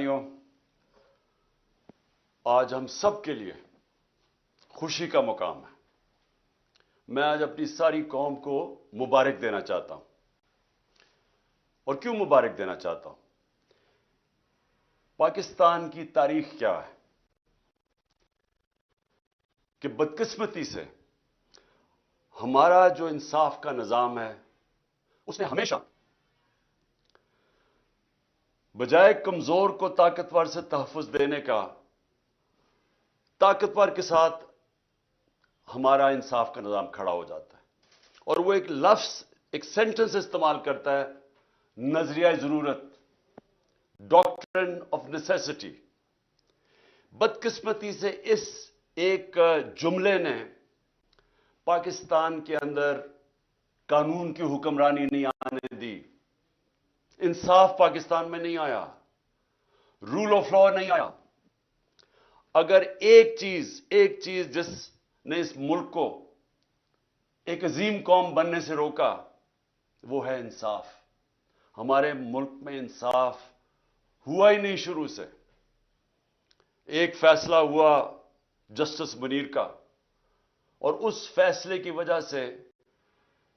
पाकिस्तानियों, आज हम सब के लिए खुशी का मुकाम है। मैं आज अपनी सारी कौम को मुबारक देना चाहता हूं। और क्यों मुबारक देना चाहता हूं? पाकिस्तान की तारीख क्या है कि बदकिस्मती से हमारा जो इंसाफ का निजाम है उसने हमेशा बजाय कमजोर को ताकतवर से तहफ्फुज देने का, ताकतवर के साथ हमारा इंसाफ का निजाम खड़ा हो जाता है। और वो एक लफ्ज, एक सेंटेंस इस्तेमाल करता है, नजरिया जरूरत, डॉक्ट्रिन ऑफ नेसेसिटी। बदकिस्मती से इस एक जुमले ने पाकिस्तान के अंदर कानून की हुक्मरानी नहीं आने दी, इंसाफ पाकिस्तान में नहीं आया, रूल ऑफ लॉ नहीं आया। अगर एक चीज जिसने इस मुल्क को एक अजीम कौम बनने से रोका, वो है इंसाफ। हमारे मुल्क में इंसाफ हुआ ही नहीं शुरू से। एक फैसला हुआ जस्टिस मुनीर का, और उस फैसले की वजह से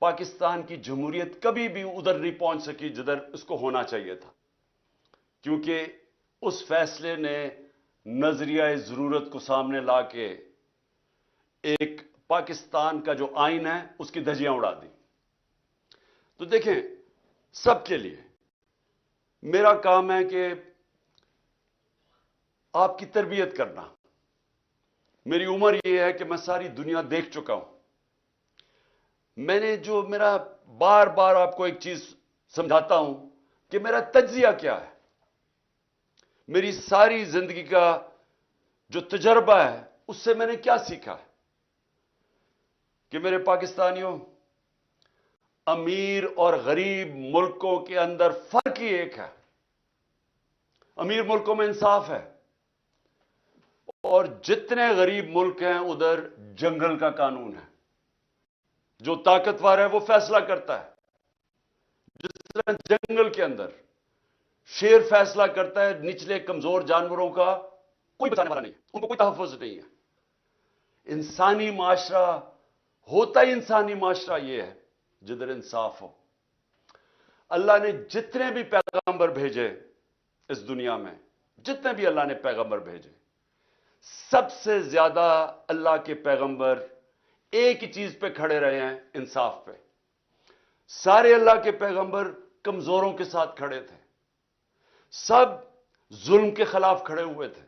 पाकिस्तान की जमहूरियत कभी भी उधर नहीं पहुंच सकी जिधर उसको होना चाहिए था, क्योंकि उस फैसले ने नजरिया जरूरत को सामने लाके एक पाकिस्तान का जो आइन है उसकी धज्जियां उड़ा दी। तो देखें, सबके लिए मेरा काम है कि आपकी तरबियत करना। मेरी उम्र यह है कि मैं सारी दुनिया देख चुका हूं। मैंने जो मेरा बार बार आपको एक चीज समझाता हूं कि मेरा तज्जिया क्या है। मेरी सारी जिंदगी का जो तजर्बा है उससे मैंने क्या सीखा है कि मेरे पाकिस्तानियों, अमीर और गरीब मुल्कों के अंदर फर्क ही एक है। अमीर मुल्कों में इंसाफ है, और जितने गरीब मुल्क हैं उधर जंगल का कानून है। जो ताकतवर है वो फैसला करता है। जिस तरह जंगल के अंदर शेर फैसला करता है, निचले कमजोर जानवरों का कोई बचाने वाला नहीं है, उनको कोई तहफ्फुज नहीं है। इंसानी माशरा होता ही इंसानी माशरा ये है जिधर इंसाफ हो। अल्लाह ने जितने भी पैगंबर भेजे इस दुनिया में, जितने भी अल्लाह ने पैगंबर भेजे, सबसे ज्यादा अल्लाह के पैगंबर एक ही चीज पे खड़े रहे हैं, इंसाफ पे। सारे अल्लाह के पैगंबर कमजोरों के साथ खड़े थे, सब जुल्म के खिलाफ खड़े हुए थे।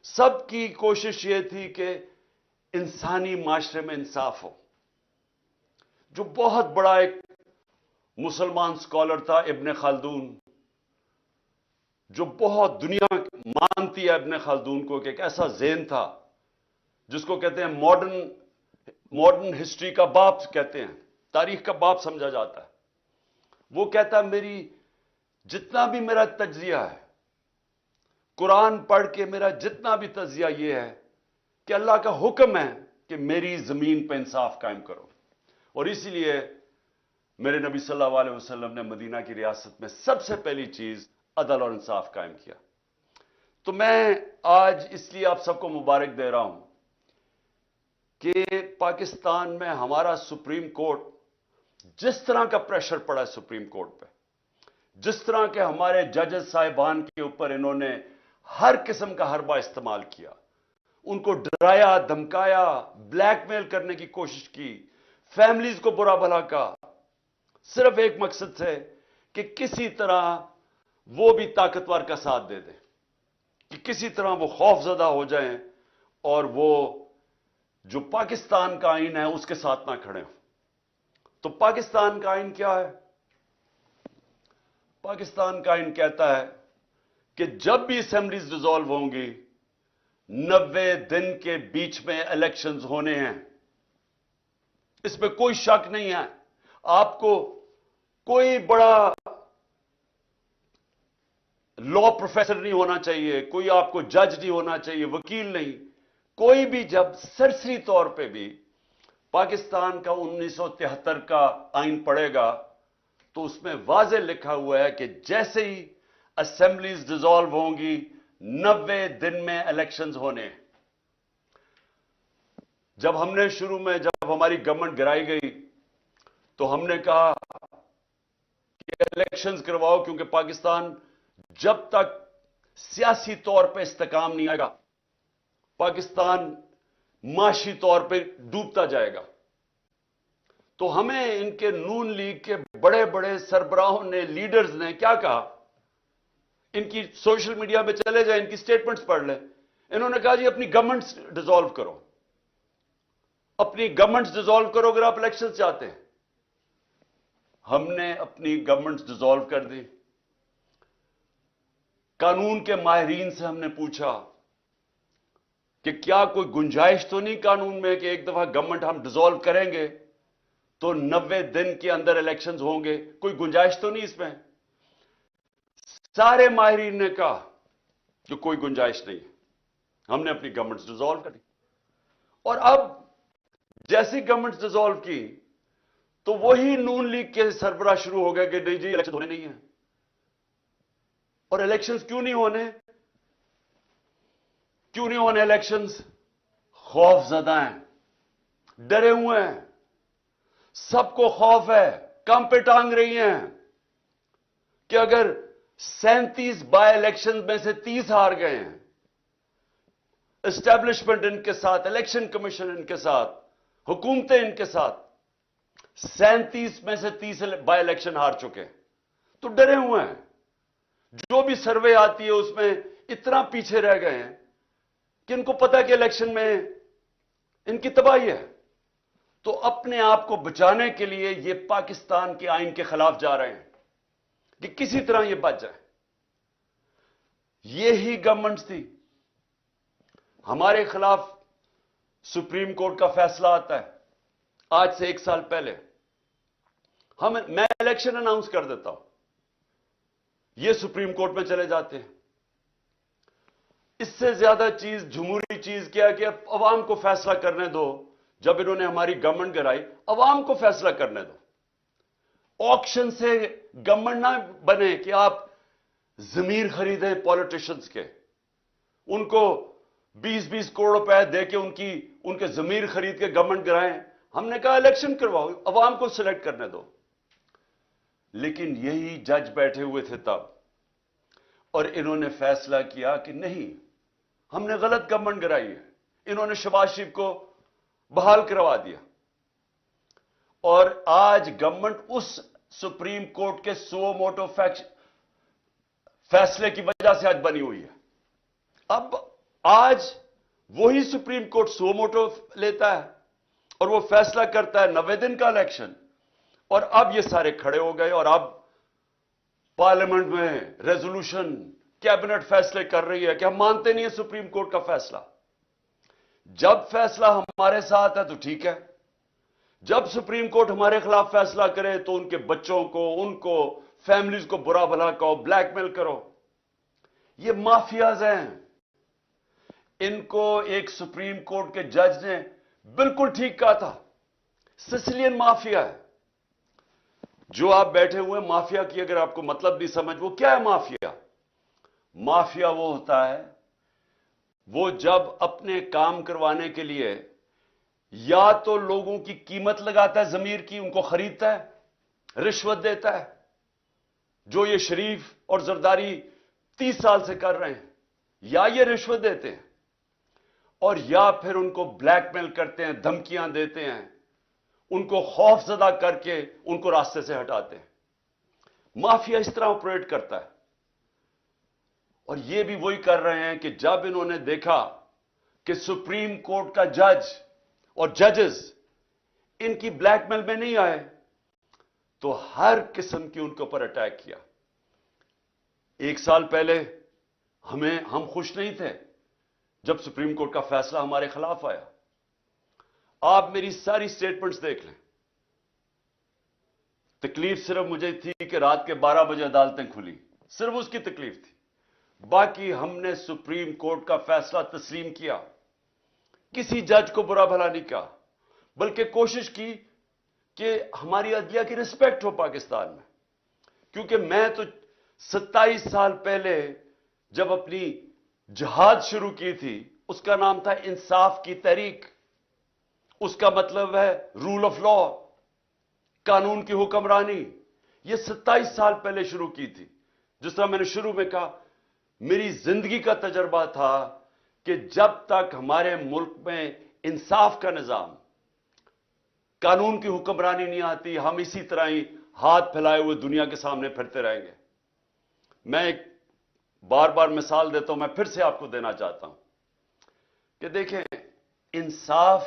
सबकी कोशिश यह थी कि इंसानी माशरे में इंसाफ हो। जो बहुत बड़ा एक मुसलमान स्कॉलर था इब्ने खालदून, जो बहुत दुनिया मानती है इब्ने खालदून को कि एक ऐसा ज़हन था जिसको कहते हैं मॉडर्न हिस्ट्री का बाप कहते हैं, तारीख का बाप समझा जाता है। वो कहता है मेरी जितना भी मेरा तज्जिया है, कुरान पढ़ के मेरा जितना भी तज्जिया ये है कि अल्लाह का हुक्म है कि मेरी जमीन पर इंसाफ कायम करो। और इसीलिए मेरे नबी सल्लल्लाहु अलैहि वसल्लम ने मदीना की रियासत में सबसे पहली चीज अदल और इंसाफ कायम किया। तो मैं आज इसलिए आप सबको मुबारक दे रहा हूं कि पाकिस्तान में हमारा सुप्रीम कोर्ट, जिस तरह का प्रेशर पड़ा है सुप्रीम कोर्ट पे, जिस तरह के हमारे जजेस साहिबान के ऊपर इन्होंने हर किस्म का हरबा इस्तेमाल किया, उनको डराया, धमकाया, ब्लैकमेल करने की कोशिश की, फैमिलीज को बुरा भला कहा, सिर्फ एक मकसद से कि किसी तरह वो भी ताकतवर का साथ दे दे, कि किसी तरह वो खौफजदा हो जाएं और वो जो पाकिस्तान का आइन है उसके साथ ना खड़े हो। तो पाकिस्तान का आइन क्या है? पाकिस्तान का आइन कहता है कि जब भी असेंबलीज डिसॉल्व होंगी, 90 दिन के बीच में इलेक्शंस होने हैं। इसमें कोई शक नहीं है। आपको कोई बड़ा लॉ प्रोफेसर नहीं होना चाहिए, कोई आपको जज नहीं होना चाहिए, वकील नहीं, कोई भी जब सरसरी तौर पे भी पाकिस्तान का 1973 का आइन पढ़ेगा तो उसमें वाज़ेह लिखा हुआ है कि जैसे ही असेंबलीज डिसॉल्व होंगी, 90 दिन में इलेक्शंस होने। जब हमने शुरू में, जब हमारी गवर्नमेंट गिराई गई, तो हमने कहा कि इलेक्शंस करवाओ, क्योंकि पाकिस्तान जब तक सियासी तौर पे इस्तेकाम नहीं आएगा, पाकिस्तान माशी तौर पे डूबता जाएगा। तो हमें इनके नून लीग के बड़े बड़े सरबराहों ने, लीडर्स ने क्या कहा, इनकी सोशल मीडिया पे चले जाए, इनकी स्टेटमेंट्स पढ़ लें। इन्होंने कहा जी अपनी गवर्नमेंट्स डिसॉल्व करो, अपनी गवर्नमेंट्स डिसॉल्व करो अगर आप इलेक्शन चाहते हैं। हमने अपनी गवर्नमेंट्स डिसॉल्व कर दी। कानून के माहिरीन से हमने पूछा कि क्या कोई गुंजाइश तो नहीं कानून में कि एक दफा गवर्नमेंट हम डिसॉल्व करेंगे तो 90 दिन के अंदर इलेक्शंस होंगे, कोई गुंजाइश तो नहीं इसमें? सारे माहिरीन ने कहा कि कोई गुंजाइश नहीं है। हमने अपनी गवर्नमेंट डिसॉल्व करी, और अब जैसी गवर्नमेंट डिसॉल्व की तो वही नून लीग के सरबराह शुरू हो गए कि नहीं जी इलेक्शन होने नहीं है। और इलेक्शंस क्यों नहीं होने? क्यों नहीं होने इलेक्शंस? खौफजदा हैं, डरे हुए हैं, सबको खौफ है, कम पे टांग रही हैं कि अगर 37 बाय इलेक्शन में से 30 हार गए हैं, एस्टैब्लिशमेंट इनके साथ, इलेक्शन कमीशन इनके साथ, हुकूमतें इनके साथ, 37 में से 30 बाय इलेक्शन हार चुके हैं, तो डरे हुए हैं। जो भी सर्वे आती है उसमें इतना पीछे रह गए हैं कि इनको पता है कि इलेक्शन में इनकी तबाही है। तो अपने आप को बचाने के लिए ये पाकिस्तान के आइन के खिलाफ जा रहे हैं कि किसी तरह ये बच जाए। ये ही गवर्नमेंट थी। हमारे खिलाफ सुप्रीम कोर्ट का फैसला आता है आज से 1 साल पहले, मैं इलेक्शन अनाउंस कर देता हूं, ये सुप्रीम कोर्ट में चले जाते हैं। इससे ज्यादा चीज, जमहूरी चीज क्या है कि अब अवाम को फैसला करने दो। जब इन्होंने हमारी गवर्नमेंट गिराई, अवाम को फैसला करने दो। ऑक्शन से गवर्नमेंट ना बने कि आप जमीर खरीदें पॉलिटिशियंस के, उनको 20-20 करोड़ रुपए देके उनके जमीर खरीद के गवर्नमेंट गिराएं। हमने कहा इलेक्शन करवाओ, अवाम को सिलेक्ट करने दो। लेकिन यही जज बैठे हुए थे तब, और इन्होंने फैसला किया कि नहीं, हमने गलत गवर्नमेंट गिराई है। इन्होंने शहबाज शरीफ को बहाल करवा दिया, और आज गवर्नमेंट उस सुप्रीम कोर्ट के सो मोटो फैसले की वजह से आज बनी हुई है। अब आज वही सुप्रीम कोर्ट सो मोटो लेता है और वो फैसला करता है 90 दिन का इलेक्शन, और अब ये सारे खड़े हो गए, और अब पार्लियामेंट में रेजोल्यूशन, कैबिनेट फैसले कर रही है कि हम मानते नहीं है सुप्रीम कोर्ट का फैसला। जब फैसला हमारे साथ है तो ठीक है, जब सुप्रीम कोर्ट हमारे खिलाफ फैसला करे तो उनके बच्चों को, उनको, फैमिलीज को बुरा भला कहो, ब्लैकमेल करो। ये माफियाज हैं। इनको एक सुप्रीम कोर्ट के जज ने बिल्कुल ठीक कहा था, सिसिलियन माफिया है। जो आप बैठे हुए माफिया की अगर आपको मतलब नहीं समझ, वो क्या है माफिया? माफिया वो होता है, वो जब अपने काम करवाने के लिए या तो लोगों की कीमत लगाता है, जमीर की, उनको खरीदता है, रिश्वत देता है, जो ये शरीफ और जरदारी 30 साल से कर रहे हैं, या ये रिश्वत देते हैं, और या फिर उनको ब्लैकमेल करते हैं, धमकियां देते हैं, उनको खौफजदा करके उनको रास्ते से हटाते हैं। माफिया इस तरह ऑपरेट करता है। और ये भी वही कर रहे हैं कि जब इन्होंने देखा कि सुप्रीम कोर्ट का जज और जजेस इनकी ब्लैकमेल में नहीं आए, तो हर किस्म की उनके ऊपर अटैक किया। 1 साल पहले हम खुश नहीं थे जब सुप्रीम कोर्ट का फैसला हमारे खिलाफ आया। आप मेरी सारी स्टेटमेंट्स देख लें। तकलीफ सिर्फ मुझे थी कि रात के 12 बजे अदालतें खुली, सिर्फ उसकी तकलीफ थी। बाकी हमने सुप्रीम कोर्ट का फैसला तस्लीम किया, किसी जज को बुरा भला नहीं कहा, बल्कि कोशिश की कि हमारी अदलिया की रिस्पेक्ट हो पाकिस्तान में। क्योंकि मैं तो 27 साल पहले जब अपनी जहाद शुरू की थी, उसका नाम था इंसाफ की तहरीक। उसका मतलब है रूल ऑफ लॉ, कानून की हुक्मरानी। यह 27 साल पहले शुरू की थी। जिस तरह मैंने शुरू में कहा, मेरी जिंदगी का तजर्बा था कि जब तक हमारे मुल्क में इंसाफ का निजाम, कानून की हुक्मरानी नहीं आती, हम इसी तरह ही हाथ फैलाए हुए दुनिया के सामने फिरते रहेंगे। मैं एक बार बार मिसाल देता हूं, मैं फिर से आपको देना चाहता हूं कि देखें, इंसाफ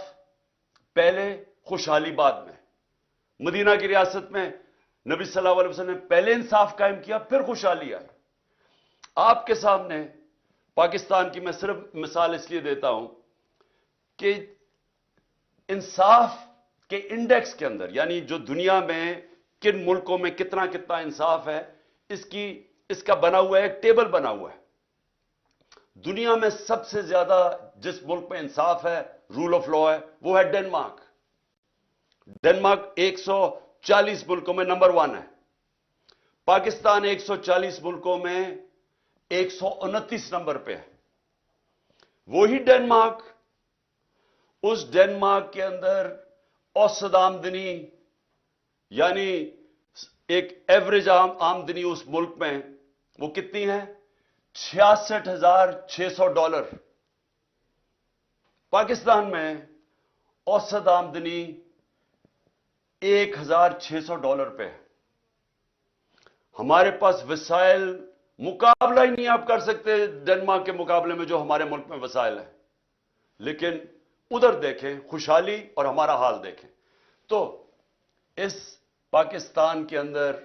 पहले, खुशहाली बाद में। मदीना की रियासत में नबी सल्लल्लाहु अलैहि वसल्लम ने पहले इंसाफ कायम किया, फिर खुशहाली आई। आपके सामने पाकिस्तान की मैं सिर्फ मिसाल इसलिए देता हूं कि इंसाफ के इंडेक्स के अंदर, यानी जो दुनिया में किन मुल्कों में कितना कितना इंसाफ है, इसका बना हुआ है, एक टेबल बना हुआ है। दुनिया में सबसे ज्यादा जिस मुल्क में इंसाफ है, रूल ऑफ लॉ है, वो है डेनमार्क। डेनमार्क 140 मुल्कों में नंबर 1 है। पाकिस्तान 140 मुल्कों में 129 नंबर पे है। वही डेनमार्क, उस डेनमार्क के अंदर औसत आमदनी, यानी एक एवरेज आमदनी उस मुल्क में वो कितनी है? $66,600। पाकिस्तान में औसत आमदनी $1,600 पे है। हमारे पास वसाइल, मुकाबला ही नहीं आप कर सकते डेनमार्क के मुकाबले में जो हमारे मुल्क में वसाइल है। लेकिन उधर देखें खुशहाली और हमारा हाल देखें। तो इस पाकिस्तान के अंदर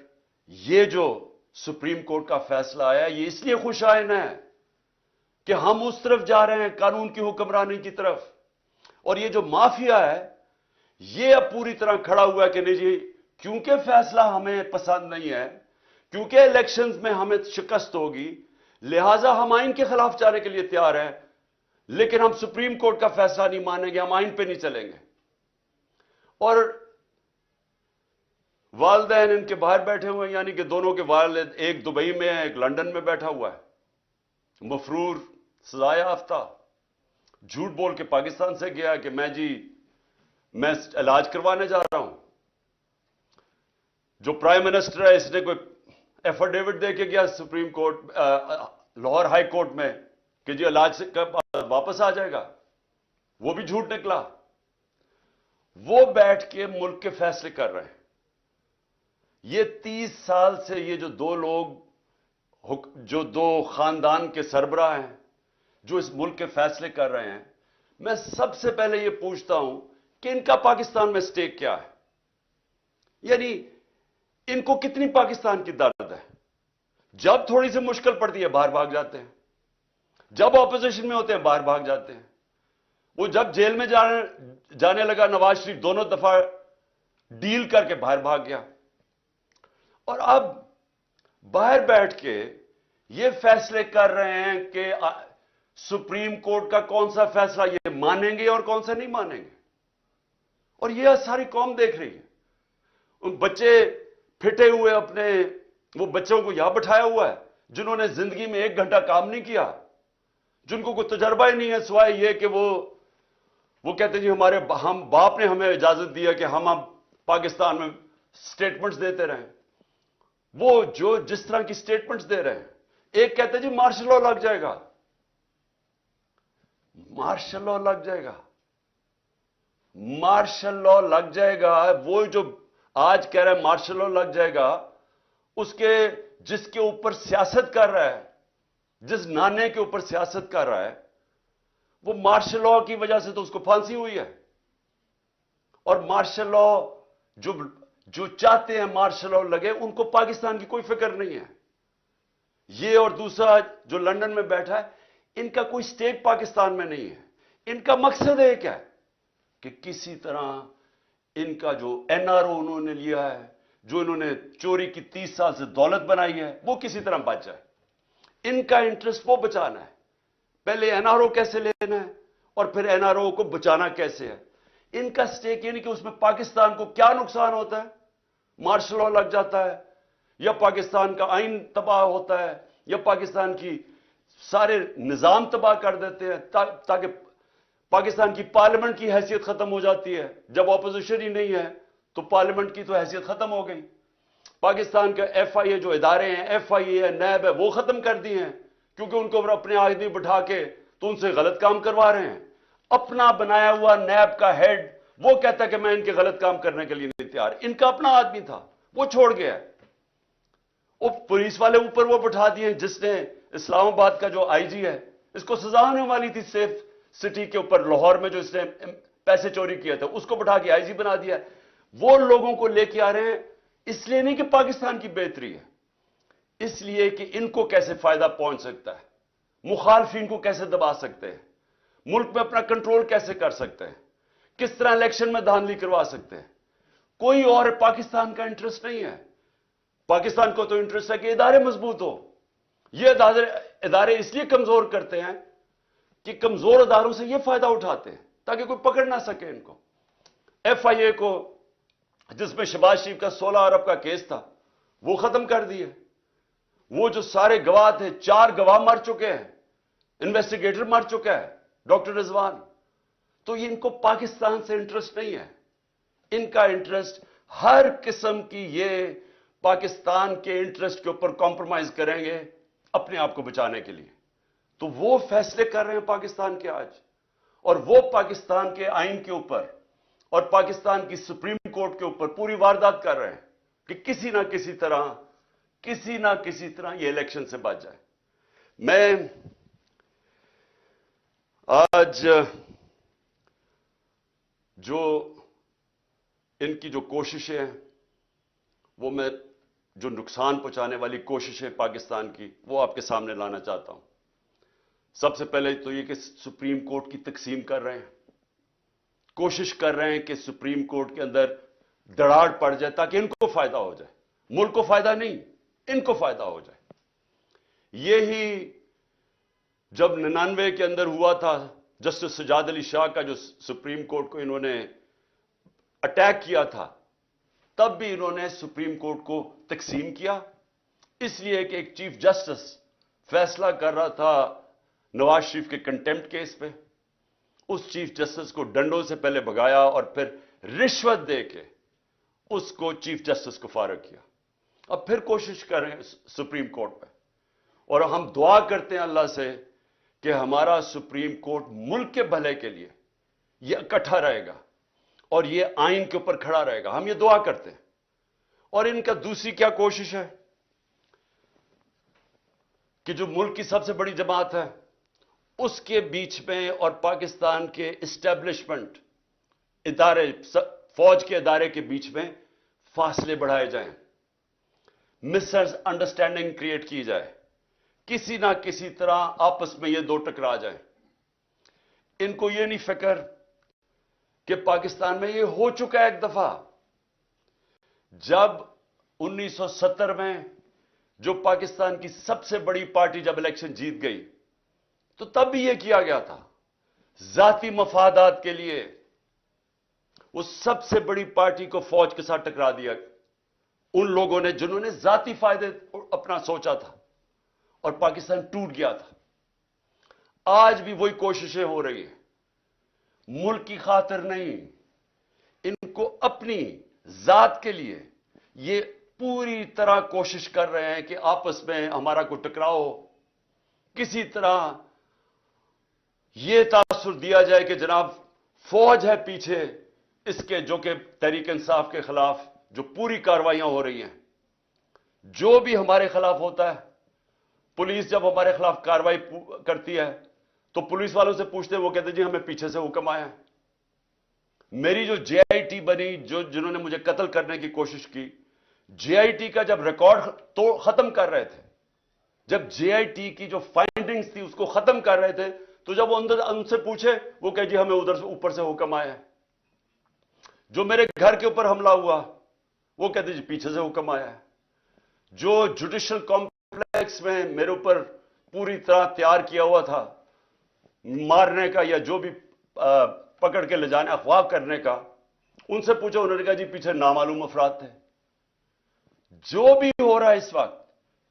ये जो सुप्रीम कोर्ट का फैसला आया, ये इसलिए खुशाइन है कि हम उस तरफ जा रहे हैं, कानून की हुक्मरानी की तरफ। और ये जो माफिया है, ये अब पूरी तरह खड़ा हुआ है कि नहीं जी, क्योंकि फैसला हमें पसंद नहीं है, क्योंकि इलेक्शंस में हमें शिकस्त होगी, लिहाजा हम आइन के खिलाफ जाने के लिए तैयार हैं, लेकिन हम सुप्रीम कोर्ट का फैसला नहीं मानेंगे, हम आइन पे नहीं चलेंगे। और वालिदैन इनके बाहर बैठे हुए हैं, यानी कि दोनों के वालिद, एक दुबई में है, एक लंदन में बैठा हुआ है, मफरूर, सजा याफ्ता। झूठ बोल के पाकिस्तान से गया कि मैं इलाज करवाने जा रहा हूं। जो प्राइम मिनिस्टर है, इसने कोई एफिडेविट दे के गया supreme court, Lahore high court में कि जी इलाज से वापस आ जाएगा, वो भी झूठ निकला। वो बैठ के मुल्क के फैसले कर रहे हैं। ये 30 साल से ये जो दो लोग, जो दो खानदान के सरबराह हैं, जो इस मुल्क के फैसले कर रहे हैं, मैं सबसे पहले ये पूछता हूं कि इनका पाकिस्तान में स्टेक क्या है? यानी इनको कितनी पाकिस्तान की दर्द है? जब थोड़ी सी मुश्किल पड़ती है बाहर भाग जाते हैं, जब ऑपोजिशन में होते हैं बाहर भाग जाते हैं। वो जब जेल में जाने लगा, नवाज शरीफ दोनों दफा डील करके बाहर भाग गया। और अब बाहर बैठ के ये फैसले कर रहे हैं कि सुप्रीम कोर्ट का कौन सा फैसला ये मानेंगे और कौन सा नहीं मानेंगे। और ये सारी कौम देख रही है। उन बच्चे फिटे हुए अपने, वो बच्चों को यहां बिठाया हुआ है जिन्होंने जिंदगी में 1 घंटा काम नहीं किया, जिनको कोई तजर्बा ही नहीं है सिवाय ये कि वो कहते जी हम बाप ने हमें इजाजत दी है कि हम अब पाकिस्तान में स्टेटमेंट्स देते रहें। वो जो जिस तरह की स्टेटमेंट्स दे रहे हैं, एक कहते जी मार्शल लॉ लग जाएगा, मार्शल लॉ लग जाएगा, मार्शल लॉ लग जाएगा। वो जो आज कह रहा है मार्शल लॉ लग जाएगा, जिसके ऊपर सियासत कर रहा है, जिस नाने के ऊपर सियासत कर रहा है, वो मार्शल लॉ की वजह से तो उसको फांसी हुई है। और मार्शल लॉ जो चाहते हैं मार्शल लॉ लगे, उनको पाकिस्तान की कोई फिक्र नहीं है। ये और दूसरा जो लंदन में बैठा है, इनका कोई स्टेक पाकिस्तान में नहीं है। इनका मकसद एक है कि किसी तरह इनका जो एनआरओ उन्होंने लिया है, जो इन्होंने चोरी की 30 साल से दौलत बनाई है, वो किसी तरह बच जाए। इनका इंटरेस्ट वो बचाना है। पहले एनआरओ कैसे लेना है और फिर एनआरओ को बचाना कैसे है। इनका स्टेक यानी कि उसमें पाकिस्तान को क्या नुकसान होता है? मार्शल लॉ लग जाता है, یا پاکستان کا آئین تباہ ہوتا ہے یا پاکستان کی سارے نظام تباہ کر دیتے ہیں تاکہ پاکستان کی پارلیمنٹ کی حیثیت ختم ہو جاتی ہے. جب اپوزیشن ہی نہیں ہے تو پارلیمنٹ کی تو حیثیت ختم ہو گئی. پاکستان کا ایف آئی اے جو ادارے ہیں, ایف آئی اے ہے, نیب ہے, وہ ختم کر دی ہیں کیونکہ ان کو اپنے آدمی بٹھا کے تو ان سے غلط کام کروا رہے ہیں. اپنا بنایا ہوا نیب کا ہیڈ وہ کہتا ہے کہ میں ان کے غلط کام کرنے کے لیے نہیں تیار. ان کا اپنا آدمی تھا, وہ چھوڑ گیا. وہ پولیس والے اوپر وہ بٹھا دیے جس نے اسلام آباد کا جو آئی جی ہے, اس کو سزا ہونے والی تھی سیف سٹی کے اوپر لاہور میں جو اس نے پیسے چوری کیے تھے, اس کو بٹھا کے آئی جی بنا دیا. وہ لوگوں کو لے کے آ رہے ہیں اس لیے نہیں کہ پاکستان کی بہتری ہے, اس لیے کہ ان کو کیسے فائدہ پہنچ سکتا ہے, مخالفین کو کیسے دبا سکتے ہیں, ملک میں اپنا کنٹرول کیسے کر سکتے ہیں, کس طرح الیکشن میں دھاندلی کروا سکتے ہیں. کوئی اور پاکستان کا انٹرسٹ نہیں ہے. پاکستان کو تو انٹرسٹ ہے کہ ادارے مضبوط ہو. یہ ادارے اس لیے کمزور کرتے ہیں کہ کمزور اداروں سے یہ فائدہ اٹھاتے ہیں تاکہ کوئی پکڑ نہ سکے ان کو. ایف آئی اے کو جس میں شہباز شریف کا 16 ارب کا کیس تھا وہ ختم کر دیے. وہ جو سارے گواہ تھے, 4 گواہ مر چکے ہیں, انویسٹیگیٹر مر چکا ہے, ڈاکٹر رضوان. تو ان کو پاکستان سے انٹرسٹ نہیں ہے. ان کا انٹرسٹ ہر قسم کی یہ پاکستان کے انٹرسٹ کے اوپر کمپرومائز کریں گے اپنے آپ کو بچانے کے لیے. تو وہ فیصلے کر رہے ہیں پاکستان کے آج, اور وہ پاکستان کے آئین کے اوپر اور پاکستان کی سپریم کورٹ کے اوپر پوری واردات کر رہے ہیں کہ کسی نہ کسی طرح یہ الیکشن سے بچ جائے. میں آج جو ان کی جو کوششیں ہیں, وہ میں جو نقصان پہنچانے والی کوششیں پاکستان کی, وہ آپ کے سامنے لانا چاہتا ہوں. سب سے پہلے تو یہ کہ سپریم کورٹ کی تقسیم کر رہے ہیں, کوشش کر رہے ہیں کہ سپریم کورٹ کے اندر دراڑ پڑ جائے تاکہ ان کو فائدہ ہو جائے. ملک کو فائدہ نہیں, ان کو فائدہ ہو جائے. یہی جب 99 کے اندر ہوا تھا, جسٹس سجاد علی شاہ کا جو سپریم کورٹ کو انہوں نے اٹیک کیا تھا, تب بھی انہوں نے سپریم کورٹ کو تقسیم کیا, اس لیے کہ ایک چیف جسٹس فیصلہ کر رہا تھا نواز شریف کے کنٹیمپٹ کیس پہ. اس چیف جسٹس کو ڈنڈوں سے پہلے بھگایا اور پھر رشوت دے کے اس کو چیف جسٹس کو فارغ کیا. اب پھر کوشش کر رہے ہیں سپریم کورٹ پہ, اور ہم دعا کرتے ہیں اللہ سے کہ ہمارا سپریم کورٹ ملک کے بھلے کے لیے یہ اکٹھا رہے گا اور یہ آئین کے اوپر کھڑا رہے گا. ہم یہ دعا کرتے ہیں. اور ان کا دوسری کیا کوشش ہے کہ جو ملک کی سب سے بڑی جماعت ہے اس کے بیچ میں اور پاکستان کے اسٹیبلشمنٹ ادارے, فوج کے ادارے کے بیچ میں فاصلے بڑھائے جائیں, مس انڈرسٹینڈنگ کریٹ کی جائے, کسی نہ کسی طرح آپس میں یہ دو ٹکرا جائیں. ان کو یہ نہیں فکر کہ پاکستان میں یہ ہو چکا ہے ایک دفعہ. جب 1970 میں جو پاکستان کی سب سے بڑی پارٹی جب الیکشن جیت گئی تو تب بھی یہ کیا گیا تھا ذاتی مفادات کے لیے. وہ سب سے بڑی پارٹی کو فوج کے ساتھ ٹکرا دیا ان لوگوں نے جنہوں نے ذاتی فائدے اپنا سوچا تھا, اور پاکستان ٹوٹ گیا تھا. آج بھی وہی کوششیں ہو رہی ہیں, ملک کی خاطر نہیں, ان کو اپنی ذات کے لیے یہ پوری طرح کوشش کر رہے ہیں کہ آپس میں ہمارا کوئی ٹکراؤ ہو, کسی طرح یہ تاثر دیا جائے کہ جناب فوج ہے پیچھے اس کے, جو کہ تحریک انصاف کے خلاف جو پوری کارروائیاں ہو رہی ہیں. جو بھی ہمارے خلاف ہوتا ہے, پولیس جب ہمارے خلاف کارروائی کرتی ہے تو پولیس والوں سے پوچھتے ہیں, وہ کہتے ہیں جی ہمیں پیچھے سے حکم آیا ہے. میری جو جے آئی ٹی بنی, جنہوں نے مجھے قتل کرنے کی کوشش کی, جے آئی ٹی کا جب ریکارڈ تو ختم کر رہے تھے, جب جے آئی ٹی کی جو فائنڈنگز تھی اس کو ختم کر رہے تھے, تو جب ان سے پوچھے وہ کہ جی ہمیں ادھر سے اوپر سے حکم آیا ہے. جو میرے گھر کے اوپر حملہ ہوا وہ کہتے جی پیچھے سے حکم آیا ہے. جو جوڈیشل کمپلیکس میں میرے اوپر پوری طرح تیار کیا ہوا تھا مارنے کا یا جو بھی پکڑ کے لے جانے اغوا کرنے کا, ان سے پوچھا, انہوں نے کہا جی پیچھے نامعلوم افراد تھے. जो भी हो रहा है इस वक्त,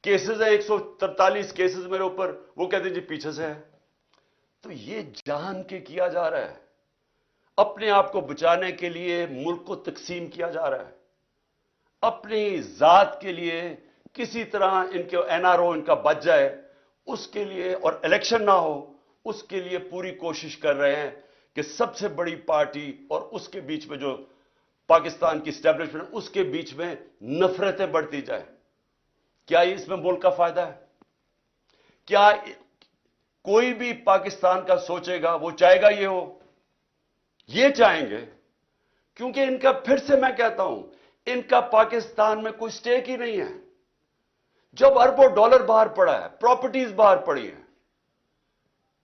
केसेस है 143 केसेस मेरे ऊपर, वो कहते हैं जी पीछे से है। तो ये जान के किया जा रहा है, अपने आप को बचाने के लिए मुल्क को तकसीम किया जा रहा है, अपनी जात के लिए किसी तरह इनके एनआरओ इनका बच जाए उसके लिए, और इलेक्शन ना हो उसके लिए पूरी कोशिश कर रहे हैं कि सबसे बड़ी पार्टी और उसके बीच में जो पाकिस्तान की एस्टेब्लिशमेंट, उसके बीच में नफरतें बढ़ती जाए। क्या इसमें मुल्क का फायदा है? क्या कोई भी पाकिस्तान का सोचेगा, वो चाहेगा ये हो? ये चाहेंगे, क्योंकि इनका, फिर से मैं कहता हूं, इनका पाकिस्तान में कोई स्टेक ही नहीं है। जब अरबों डॉलर बाहर पड़ा है, प्रॉपर्टीज बाहर पड़ी हैं,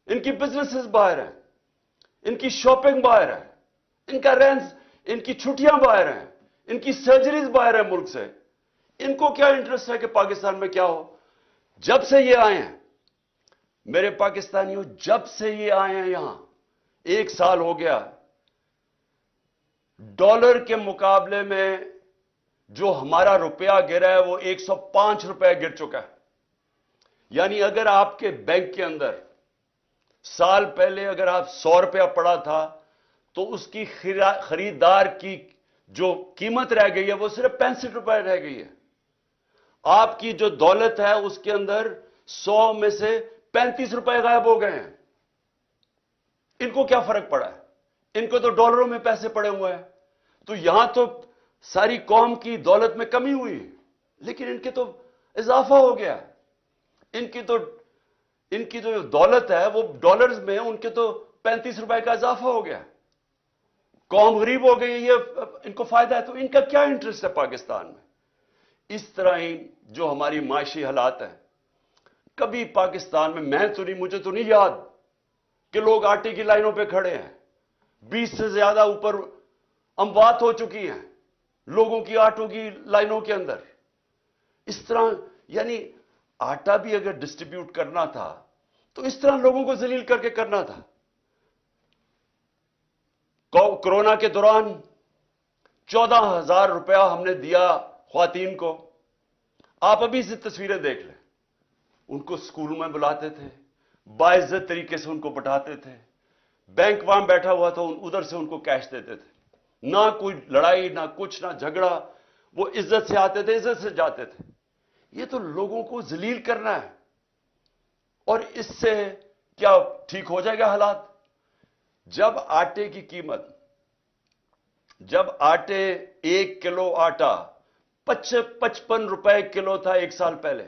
इनकी बिजनेसेस बाहर हैं, इनकी शॉपिंग बाहर है, इनका रेंट, इनकी छुट्टियां बाहर हैं, इनकी सर्जरीज बाहर है मुल्क से, इनको क्या इंटरेस्ट है कि पाकिस्तान में क्या हो? जब से ये आए हैं मेरे पाकिस्तानियों, जब से ये आए हैं यहां, 1 साल हो गया, डॉलर के मुकाबले में जो हमारा रुपया गिरा है वो 105 रुपए गिर चुका है। यानी अगर आपके बैंक के अंदर साल पहले अगर आप 100 रुपया पड़ा था तो उसकी खरीदार की जो कीमत रह गई है वो सिर्फ 65 रुपए रह गई है। आपकी जो दौलत है उसके अंदर 100 में से 35 रुपए गायब हो गए हैं। इनको क्या फर्क पड़ा है? इनको तो डॉलरों में पैसे पड़े हुए हैं। तो यहां तो सारी कौम की दौलत में कमी हुई, लेकिन इनके तो इजाफा हो गया। इनकी जो दौलत है वो डॉलर्स में, उनके तो 35 रुपए का इजाफा हो गया। कौम गरीब हो गई, ये इनको फायदा है। तो इनका क्या इंटरेस्ट है पाकिस्तान में? इस तरह ही जो हमारी माशी हालात है, कभी पाकिस्तान में मुझे तो नहीं याद कि लोग आटे की लाइनों पे खड़े हैं। 20 से ज्यादा ऊपर अमवात हो चुकी हैं लोगों की आटों की लाइनों के अंदर। इस तरह, यानी आटा भी अगर डिस्ट्रीब्यूट करना था तो इस तरह लोगों को जलील करके करना था। कोरोना के दौरान 14,000 रुपया हमने दिया ख्वातीन को। आप अभी से तस्वीरें देख लें, उनको स्कूल में बुलाते थे, बाइज्जत तरीके से उनको बैठाते थे, बैंक वहां बैठा हुआ था, उधर से उनको कैश देते थे। ना कोई लड़ाई, ना कुछ, ना झगड़ा, वो इज्जत से आते थे, इज्जत से जाते थे। ये तो लोगों को जलील करना है। और इससे क्या ठीक हो जाएगा हालात? जब आटे की कीमत, जब 1 किलो आटा 55 रुपए किलो था 1 साल पहले,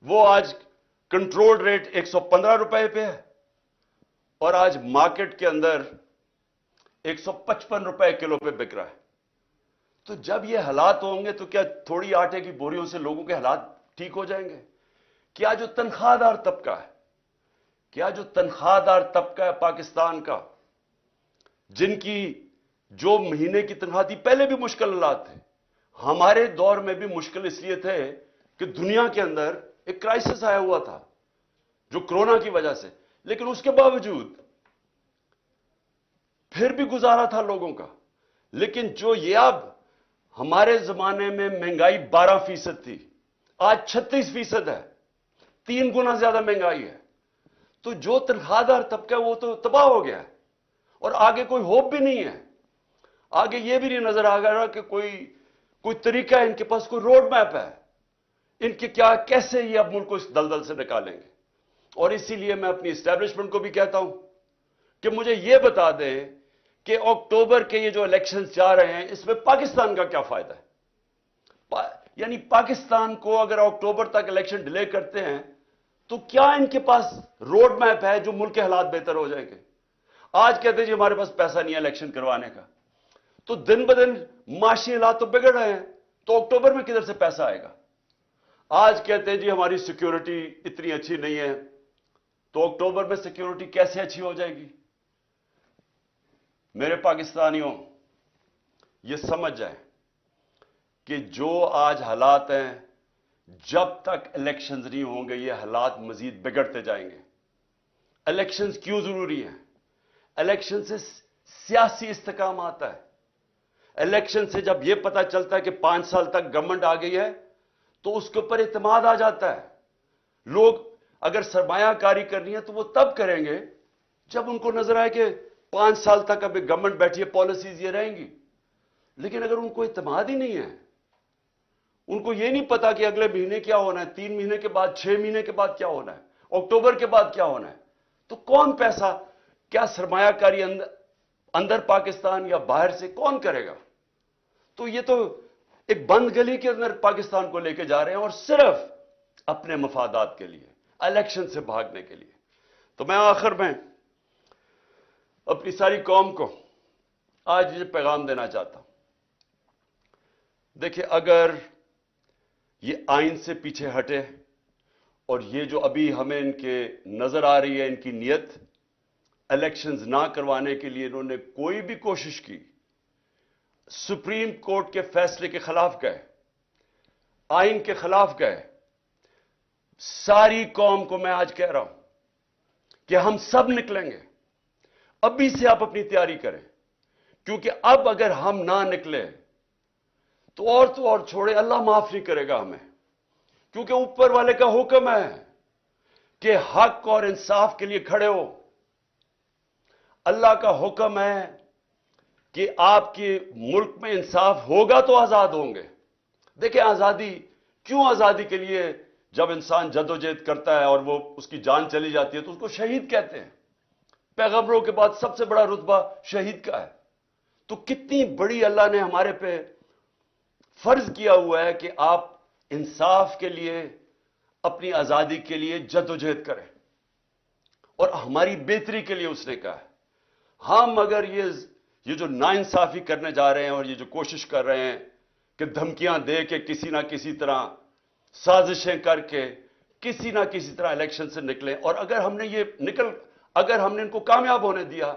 वो आज कंट्रोल रेट 115 रुपए पे है, और आज मार्केट के अंदर 155 रुपए किलो पे बिक रहा है। तो जब ये हालात होंगे तो क्या थोड़ी आटे की बोरियों से लोगों के हालात ठीक हो जाएंगे? क्या जो तनख्वाहदार तबका है, क्या जो तनख्वाहदार तबका है पाकिस्तान का, जिनकी जो महीने की तनख्वाह थी, पहले भी मुश्किल हालात थे, हमारे दौर में भी मुश्किल इसलिए थे कि दुनिया के अंदर एक क्राइसिस आया हुआ था जो कोरोना की वजह से, लेकिन उसके बावजूद फिर भी गुजारा था लोगों का। लेकिन जो ये अब हमारे जमाने में महंगाई 12% थी, आज 36% है, 3 गुना ज्यादा महंगाई है। तो जो तनख्वाहदार तबका है वो तो तबाह हो गया है, और आगे कोई होप भी नहीं है। आगे ये भी नहीं नजर आ रहा कि कोई तरीका है, इनके पास कोई रोड मैप है, इनके क्या, कैसे ये अब मुल्क को इस दलदल से निकालेंगे। और इसीलिए मैं अपनी एस्टैब्लिशमेंट को भी कहता हूं कि मुझे यह बता दें कि अक्टूबर के ये जो इलेक्शन जा रहे हैं, इसमें पाकिस्तान का क्या फायदा है? यानी पाकिस्तान को अगर अक्टूबर तक इलेक्शन डिले करते हैं तो क्या इनके पास रोड मैप है जो मुल्क के हालात बेहतर हो जाएंगे? आज कहते जी हमारे पास पैसा नहीं है इलेक्शन करवाने का, तो दिन ब दिन माशी हालात तो बिगड़ रहे हैं, तो अक्टूबर में किधर से पैसा आएगा? आज कहते हैं जी हमारी सिक्योरिटी इतनी अच्छी नहीं है, तो अक्टूबर में सिक्योरिटी कैसे अच्छी हो जाएगी? मेरे पाकिस्तानियों, ये समझ जाएं कि जो आज हालात हैं, जब तक इलेक्शंस नहीं होंगे ये हालात मजीद बिगड़ते जाएंगे। इलेक्शंस क्यों जरूरी हैं? इलेक्शन से सियासी इस्तेकाम आता है, الیکشن سے جب یہ پتا چلتا ہے کہ 5 سال تک گورنمنٹ آ گئی ہے تو اس کے اوپر اعتماد آ جاتا ہے. لوگ اگر سرمایہ کاری کرنی ہے تو وہ تب کریں گے جب ان کو نظر آئے کہ 5 سال تک اب گورنمنٹ بیٹھی ہے, پالیسیز یہ رہیں گی. لیکن اگر ان کو اعتماد ہی نہیں ہے, ان کو یہ نہیں پتا کہ اگلے مہینے کیا ہونا ہے, 3 مہینے کے بعد, 6 مہینے کے بعد کیا ہونا ہے, اکتوبر کے بعد کیا ہونا ہے, تو کون پیسہ, کیا سرمایہ کاری اندر پاکستان یا باہر سے کون کرے گا؟ تو یہ تو ایک بند گلی کے اندر پاکستان کو لے کے جا رہے ہیں اور صرف اپنے مفادات کے لیے, الیکشن سے بھاگنے کے لیے. تو میں آخر میں اپنی ساری قوم کو آج یہ پیغام دینا چاہتا ہوں. دیکھیں, اگر یہ آئین سے پیچھے ہٹے اور یہ جو ابھی ہمیں ان کے نظر آ رہی ہے ان کی نیت, الیکشنز نہ کروانے کے لیے انہوں نے کوئی بھی کوشش کی, سپریم کورٹ کے فیصلے کے خلاف گئے, آئین کے خلاف گئے. ساری قوم کو میں آج کہہ رہا ہوں کہ ہم سب نکلیں گے. ابھی سے آپ اپنی تیاری کریں, کیونکہ اب اگر ہم نہ نکلے تو اور چھوڑے, اللہ معاف نہیں کرے گا ہمیں, کیونکہ اوپر والے کا حکم ہے کہ حق اور انصاف کے لیے کھڑے ہو. اللہ کا حکم ہے کہ آپ کے ملک میں انصاف ہوگا تو آزاد ہوں گے. دیکھیں, آزادی کیوں, آزادی کے لیے جب انسان جدوجہد کرتا ہے اور وہ اس کی جان چلی جاتی ہے تو اس کو شہید کہتے ہیں. پیغمبروں کے بعد سب سے بڑا رتبہ شہید کا ہے. تو کتنی بڑی اللہ نے ہمارے پہ فرض کیا ہوا ہے کہ آپ انصاف کے لیے, اپنی آزادی کے لیے جدوجہد کریں, اور ہماری بہتری کے لیے اس نے کہا ہے. ہم اگر یہ جو ناانصافی کرنے جا رہے ہیں اور یہ جو کوشش کر رہے ہیں کہ دھمکیاں دے کے کسی نہ کسی طرح سازشیں کر کے کسی نہ کسی طرح الیکشن سے نکلیں, اور اگر ہم نے ان کو کامیاب ہونے دیا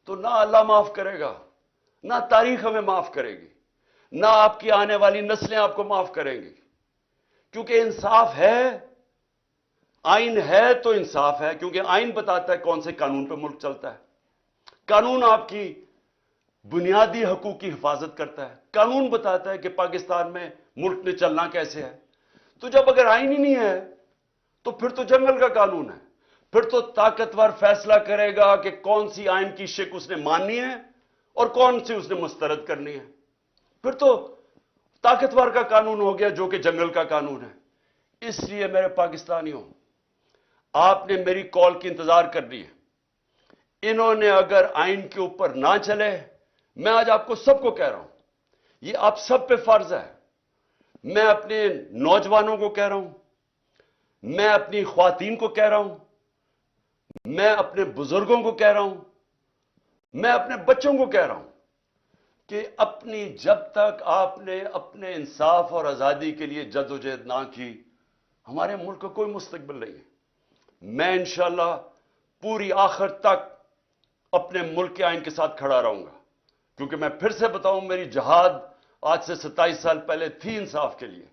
تو نہ اللہ معاف کرے گا, نہ تاریخ ہمیں معاف کرے گی, نہ آپ کی آنے والی نسلیں آپ کو معاف کریں گی. کیونکہ انصاف ہے, آئین ہے تو انصاف ہے, کیونکہ آئین بتاتا ہے کون سے قانون پہ ملک چلتا ہے. قانون آپ کی بنیادی حقوق کی حفاظت کرتا ہے. قانون بتاتا ہے کہ پاکستان میں ملک نے چلنا کیسے ہے. تو جب اگر آئین ہی نہیں ہے تو پھر تو جنگل کا قانون ہے, پھر تو طاقتور فیصلہ کرے گا کہ کون سی آئین کی شک اس نے ماننی ہے اور کون سی اس نے مسترد کرنی ہے. پھر تو طاقتور کا قانون ہو گیا جو کہ جنگل کا قانون ہے. اس لیے میرے پاکستانیوں, آپ نے میری کال کی انتظار کرنی ہے. انہوں نے اگر آئین کے اوپر نہ چلے, میں آج آپ کو سب کو کہہ رہا ہوں, یہ آپ سب پہ فرض ہے. میں اپنے نوجوانوں کو کہہ رہا ہوں, میں اپنی خواتین کو کہہ رہا ہوں, میں اپنے بزرگوں کو کہہ رہا ہوں, میں اپنے بچوں کو کہہ رہا ہوں کہ جب تک آپ نے اپنے انصاف اور آزادی کے لیے جدوجہد نہ کی, ہمارے ملک کا کوئی مستقبل نہیں ہے. میں انشاءاللہ پوری آخر تک اپنے ملک کے آئین کے ساتھ کھڑا رہوں گا, کیونکہ میں پھر سے بتاؤں, میری جہاد آج سے 27 سال پہلے تھی انصاف کے لیے.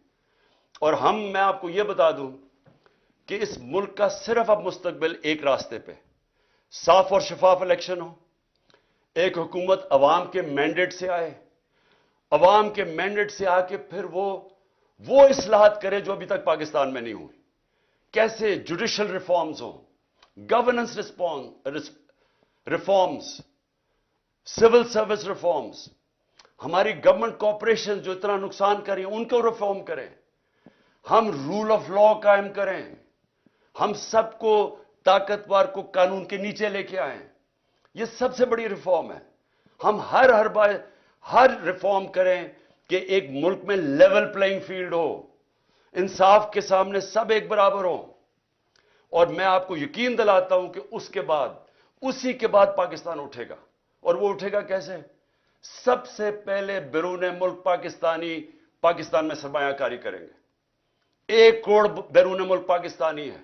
اور میں آپ کو یہ بتا دوں کہ اس ملک کا صرف اب مستقبل ایک راستے پہ, صاف اور شفاف الیکشن ہو, ایک حکومت عوام کے مینڈیٹ سے آئے, عوام کے مینڈیٹ سے آ کے پھر وہ اصلاحات کرے جو ابھی تک پاکستان میں نہیں ہوئی. کیسے جوڈیشل ریفارمز ہوں, governance reforms, civil service reforms, ہماری گورنمنٹ کارپوریشن جو اتنا نقصان کر رہی ہیں ان کو ریفارم کریں, ہم رول آف لا قائم کریں, ہم سب کو طاقتور کو قانون کے نیچے لے کے آئیں. یہ سب سے بڑی ریفارم ہے. ہم ہر ریفارم کریں کہ ایک ملک میں لیول پلینگ فیلڈ ہو, انصاف کے سامنے سب ایک برابر ہوں. اور میں آپ کو یقین دلاتا ہوں کہ اسی کے بعد پاکستان اٹھے گا. اور وہ اٹھے گا کیسے؟ سب سے پہلے بیرون ملک پاکستان میں سرمایہ کاری کریں گے. 1 کروڑ بیرون ملک پاکستانی ہے,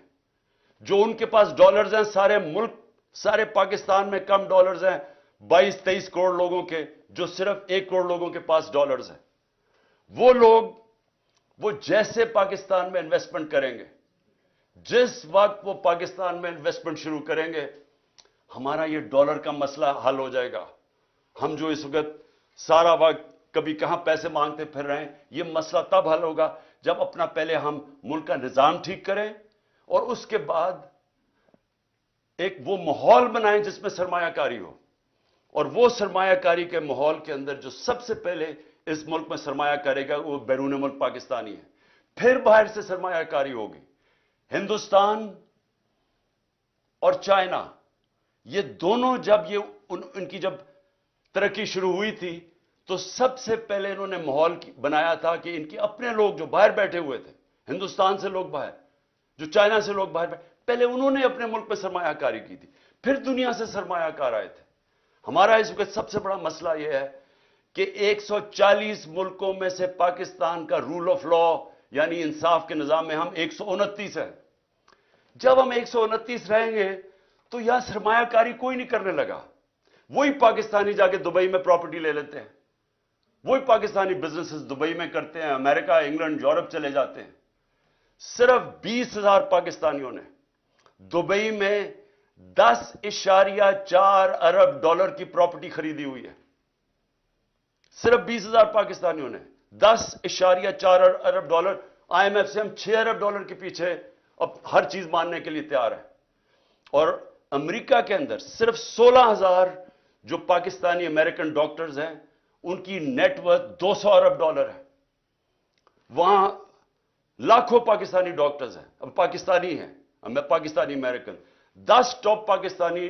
جو ان کے پاس ڈالرز ہیں, سارے پاکستان میں کم ڈالرز ہیں 22-23 کروڑ لوگوں کے, جو صرف 1 کروڑ لوگوں کے پاس ڈالرز ہیں. وہ لوگ وہ جیسے پاکستان میں انویسٹمنٹ کریں گے, جس وقت وہ پاکستان میں انویسٹمنٹ شروع کریں گے, ہمارا یہ ڈالر کا مسئلہ حل ہو جائے گا. ہم جو اس وقت سارا وقت کبھی کہاں پیسے مانگتے پھر رہے ہیں. یہ مسئلہ تب حل ہوگا جب اپنا پہلے ہم ملک کا نظام ٹھیک کریں اور اس کے بعد ایک وہ ماحول بنائیں جس میں سرمایہ کاری ہو. اور وہ سرمایہ کاری کے ماحول کے اندر جو سب سے پہلے اس ملک میں سرمایہ کرے گا وہ بیرون ملک پاکستانی ہے. پھر باہر سے سرمایہ کاری ہوگی. ہندوستان اور چائنا یہ دونوں جب ان کی جب ترقی شروع ہوئی تھی تو سب سے پہلے انہوں نے ماحول بنایا تھا کہ ان کے اپنے لوگ جو باہر بیٹھے ہوئے تھے، ہندوستان سے لوگ باہر، جو چائنا سے لوگ باہر پہلے انہوں نے اپنے ملک پہ سرمایہ کاری کی تھی، پھر دنیا سے سرمایہ کار آئے تھے. ہمارا اس وقت سب سے بڑا مسئلہ یہ ہے کہ 140 ملکوں میں سے پاکستان کا رول آف لا یعنی انصاف کے نظام میں ہم 129 ہیں. جب ہم 129 رہیں گے تو یہاں سرمایہ کاری کوئی نہیں کرنے لگا. وہی پاکستانی جا کے دبئی میں پراپرٹی لے لیتے ہیں، وہی پاکستانی بزنسز دبئی میں کرتے ہیں، امریکہ، انگلینڈ، یورپ چلے جاتے ہیں. صرف 20,000 پاکستانیوں نے دبئی میں 10.4 ارب ڈالر کی پراپرٹی خریدی ہوئی ہے. صرف 20,000 پاکستانیوں نے 10.4 ارب ڈالر. آئی ایم ایف سے ہم 6 ارب ڈالر کے پیچھے اب ہر چیز ماننے کے لیے تیار ہیں. اور امریکہ کے اندر صرف 16,000 جو پاکستانی امریکن ڈاکٹرز ہیں ان کی نیٹ ورتھ 200 ارب ڈالر ہے. وہاں لاکھوں پاکستانی ڈاکٹرز ہیں، اب پاکستانی ہیں، Pakistani American. 10 top Pakistani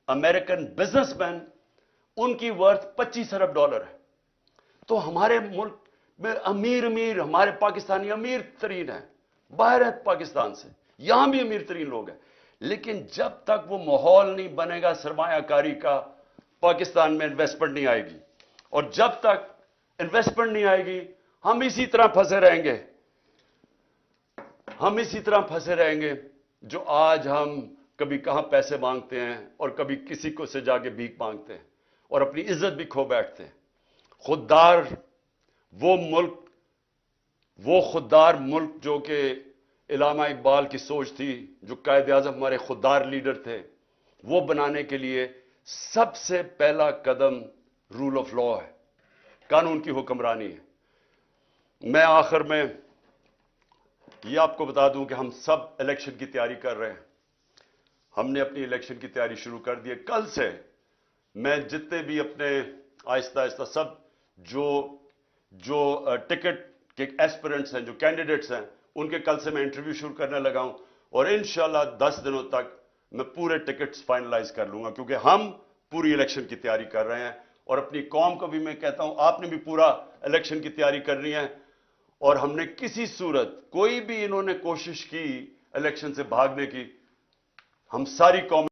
American businessman ان کی ورتھ 25 ارب ڈالر ہے. تو ہمارے ملک میں امیر ہمارے پاکستانی امیر ترین ہیں، باہر ہیں پاکستان سے، یہاں بھی امیر ترین لوگ ہیں. لیکن جب تک وہ ماحول نہیں بنے گا سرمایہ کاری کا، پاکستان میں انویسٹمنٹ نہیں آئے گی. اور جب تک انویسٹمنٹ نہیں آئے گی ہم اسی طرح پھنسے رہیں گے. ہم اسی طرح پھنسے رہیں گے جو آج ہم کبھی کہاں پیسے مانگتے ہیں اور کبھی کسی کو سے جا کے بھیک مانگتے ہیں اور اپنی عزت بھی کھو بیٹھتے ہیں. خوددار وہ خوددار ملک جو کہ علامہ اقبال کی سوچ تھی، جو قائد اعظم ہمارے خوددار لیڈر تھے، وہ بنانے کے لیے سب سے پہلا قدم رول آف لا ہے، قانون کی حکمرانی ہے. میں آخر میں یہ آپ کو بتا دوں کہ ہم سب الیکشن کی تیاری کر رہے ہیں. ہم نے اپنی الیکشن کی تیاری شروع کر دی ہے. کل سے میں جتنے بھی اپنے آہستہ سب جو ٹکٹ کے ایسپیرنٹس ہیں، جو کینڈیڈیٹس ہیں، ان کے کل سے میں انٹرویو شروع کرنے لگا ہوں. اور انشاءاللہ 10 دنوں تک میں پورے ٹکٹس فائنلائز کر لوں گا، کیونکہ ہم پوری الیکشن کی تیاری کر رہے ہیں. اور اپنی قوم کو بھی میں کہتا ہوں آپ نے بھی پورا الیکشن کی تیاری کرنی ہے. اور ہم نے کسی صورت کوئی بھی انہوں نے کوشش کی الیکشن سے بھاگنے کی، ہم ساری قوم